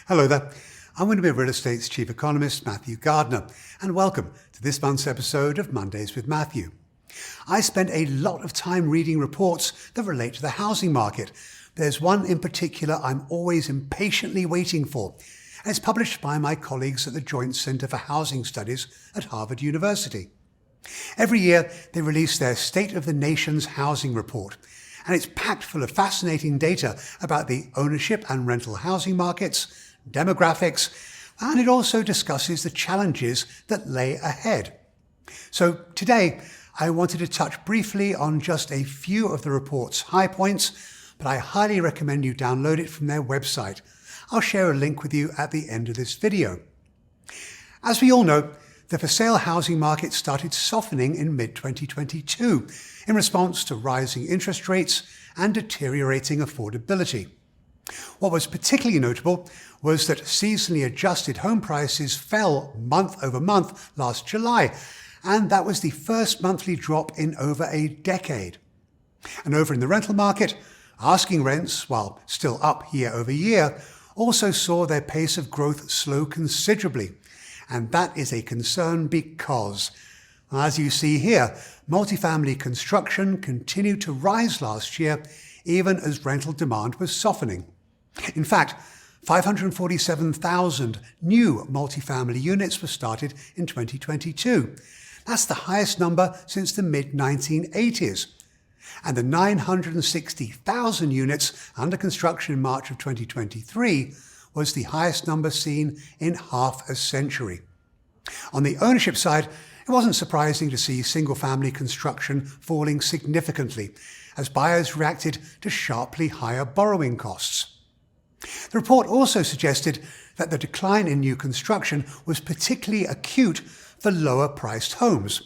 Hello there. I'm Windermere Real Estate's Chief Economist, Matthew Gardner, and welcome to this month's episode of Mondays with Matthew. I spent a lot of time reading reports that relate to the housing market. There's one in particular I'm always impatiently waiting for, and it's published by my colleagues at the Joint Center for Housing Studies at Harvard University. Every year, they release their State of the Nation's Housing Report, and it's packed full of fascinating data about the ownership and rental housing markets, demographics, and it also discusses the challenges that lay ahead. So today, I wanted to touch briefly on just a few of the report's high points, but I highly recommend you download it from their website. I'll share a link with you at the end of this video. As we all know, the for-sale housing market started softening in mid-2022 in response to rising interest rates and deteriorating affordability. What was particularly notable was that seasonally adjusted home prices fell month over month last July, and that was the first monthly drop in over a decade. And over in the rental market, asking rents, while still up year over year, also saw their pace of growth slow considerably. And that is a concern because, as you see here, multifamily construction continued to rise last year, even as rental demand was softening. In fact, 547,000 new multifamily units were started in 2022. That's the highest number since the mid-1980s. And the 960,000 units under construction in March of 2023 was the highest number seen in half a century. On the ownership side, it wasn't surprising to see single-family construction falling significantly as buyers reacted to sharply higher borrowing costs. The report also suggested that the decline in new construction was particularly acute for lower-priced homes.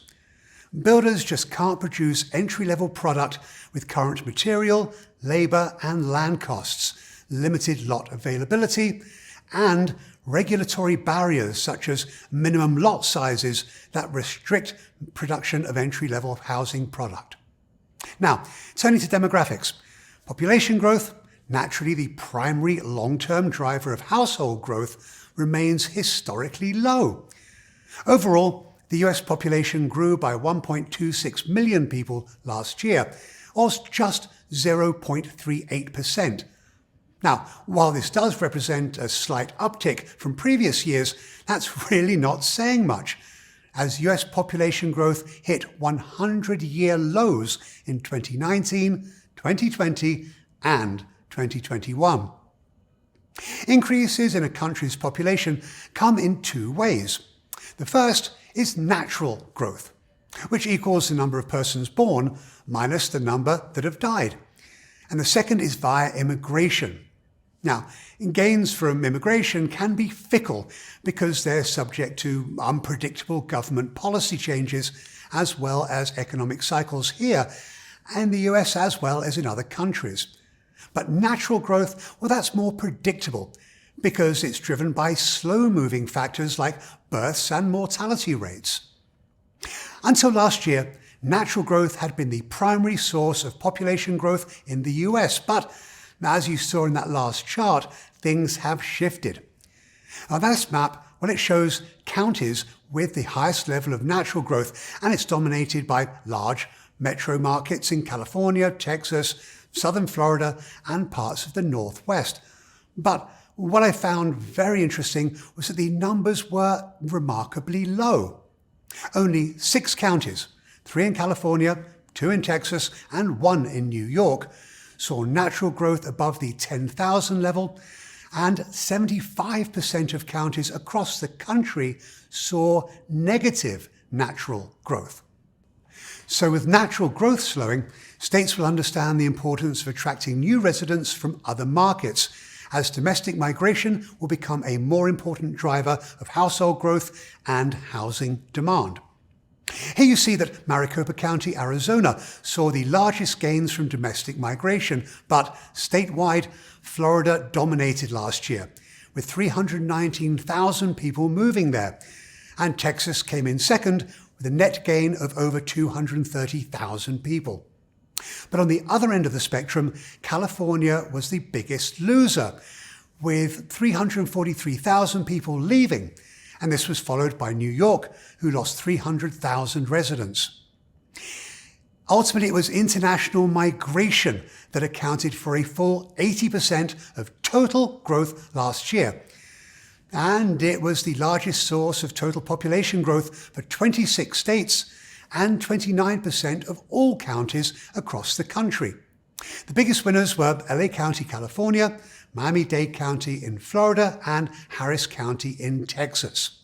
Builders just can't produce entry-level product with current material, labor, and land costs, limited lot availability, and regulatory barriers such as minimum lot sizes that restrict production of entry-level housing product. Now, turning to demographics. Population growth, naturally the primary long-term driver of household growth, remains historically low. Overall, the US population grew by 1.26 million people last year, or just 0.38%. Now, while this does represent a slight uptick from previous years, that's really not saying much, as US population growth hit 100-year lows in 2019, 2020, and 2021. Increases in a country's population come in two ways. The first is natural growth, which equals the number of persons born minus the number that have died. And the second is via immigration. Now, gains from immigration can be fickle because they're subject to unpredictable government policy changes as well as economic cycles here and the US as well as in other countries. But natural growth, well, that's more predictable because it's driven by slow-moving factors like births and mortality rates. Until last year, natural growth had been the primary source of population growth in the US, but as you saw in that last chart, things have shifted. Now, this map, well, it shows counties with the highest level of natural growth, and it's dominated by large metro markets in California, Texas, southern Florida, and parts of the Northwest. But what I found very interesting was that the numbers were remarkably low. Only 6 counties, 3 in California, 2 in Texas, and 1 in New York, saw natural growth above the 10,000 level, and 75% of counties across the country saw negative natural growth. So with natural growth slowing, states will understand the importance of attracting new residents from other markets, as domestic migration will become a more important driver of household growth and housing demand. Here you see that Maricopa County, Arizona, saw the largest gains from domestic migration, but statewide, Florida dominated last year, with 319,000 people moving there, and Texas came in second with a net gain of over 230,000 people. But on the other end of the spectrum, California was the biggest loser, with 343,000 people leaving, and this was followed by New York, who lost 300,000 residents. Ultimately, it was international migration that accounted for a full 80% of total growth last year. And it was the largest source of total population growth for 26 states and 29% of all counties across the country. The biggest winners were LA County, California, Miami-Dade County in Florida, and Harris County in Texas.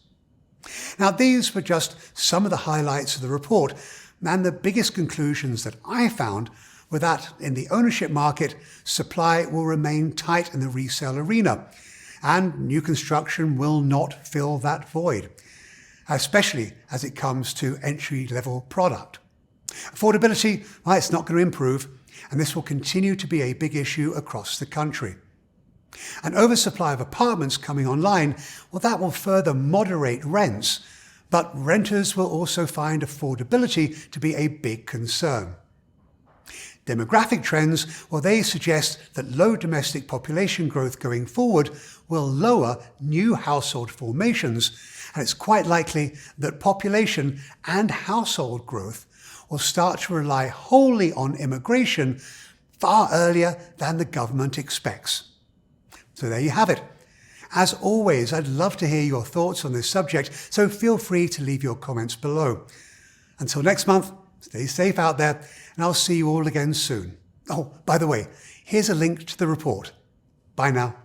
Now, these were just some of the highlights of the report, and the biggest conclusions that I found were that in the ownership market, supply will remain tight in the resale arena, and new construction will not fill that void, especially as it comes to entry-level product. Affordability, well, it's not going to improve, and this will continue to be a big issue across the country. An oversupply of apartments coming online, well, that will further moderate rents, but renters will also find affordability to be a big concern. Demographic trends, well, they suggest that low domestic population growth going forward will lower new household formations, and it's quite likely that population and household growth will start to rely wholly on immigration far earlier than the government expects. So there you have it. As always, I'd love to hear your thoughts on this subject, so feel free to leave your comments below. Until next month, stay safe out there, and I'll see you all again soon. Oh, by the way, here's a link to the report. Bye now.